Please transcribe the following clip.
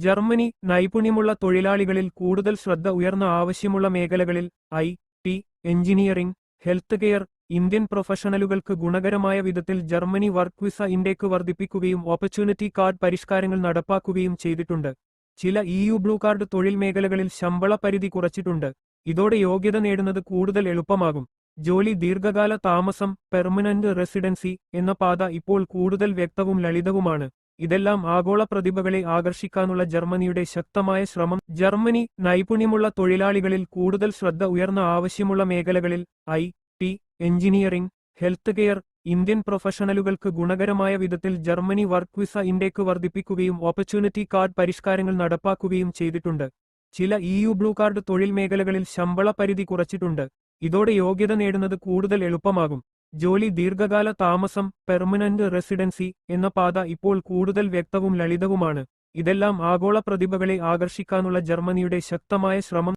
Germany നൈപുണ്യമുള്ള തൊഴിലാളികളിൽ കൂടുതൽ ശ്രദ്ധ ഉയർന്ന ആവശ്യമുള്ള മേഖലകളിൽ IT., engineering, health care, Indian പ്രൊഫഷണലുകൾക്ക് ഗുണകരമായ വിധത്തിൽ ജർമ്മനി വർക്ക് വിസ ഇൻടേക്ക് വർദ്ധിപ്പിക്കുകയും ഓപ്പർച്യൂണിറ്റി കാർഡ് പരിഷ്കാരങ്ങൾ നടപ്പാക്കുകയും ചെയ്തിട്ടുണ്ട്. ചില ബ്ലൂ കാർഡ് തൊഴിൽ മേഖലകളിൽ ശമ്പള പരിധി കുറച്ചിട്ടുണ്ട്. ഇതോടെ യോഗ്യത നേടുന്നത് കൂടുതൽ എളുപ്പമാകും. ജോലി ദീർഘകാല താമസം, പെർമനന്റ് റെസിഡൻസി എന്ന പാത ഇപ്പോൾ കൂടുതൽ വ്യക്തവും ലളിതവുമാണ്. ഇതെല്ലാം ആഗോള പ്രതിഭകളെ ആകർഷിക്കാനുള്ള ജർമ്മനിയുടെ ശക്തമായ ശ്രമം. ജർമ്മനി നൈപുണ്യമുള്ള തൊഴിലാളികളിൽ കൂടുതൽ ശ്രദ്ധ ഉയർന്ന ആവശ്യമുള്ള മേഖലകളിൽ IT., engineering, health care, Indian പ്രൊഫഷണലുകൾക്ക് ഗുണകരമായ വിധത്തിൽ ജർമ്മനി വർക്ക് വിസ ഇൻടേക്ക് വർദ്ധിപ്പിക്കുകയും ഓപ്പർച്യൂണിറ്റി കാർഡ് പരിഷ്കാരങ്ങൾ നടപ്പാക്കുകയും ചെയ്തിട്ടുണ്ട്. ചില ബ്ലൂ കാർഡ് തൊഴിൽ മേഖലകളിൽ ശമ്പള പരിധി കുറച്ചിട്ടുണ്ട്. ഇതോടെ യോഗ്യത നേടുന്നത് കൂടുതൽ എളുപ്പമാകും. ജോലി ദീർഘകാല താമസം, പെർമനന്റ് റെസിഡൻസി എന്ന പാത ഇപ്പോൾ കൂടുതൽ വ്യക്തവും ലളിതവുമാണ്. ഇതെല്ലാം ആഗോള പ്രതിഭകളെ ആകർഷിക്കാനുള്ള ജർമ്മനിയുടെ ശക്തമായ ശ്രമം.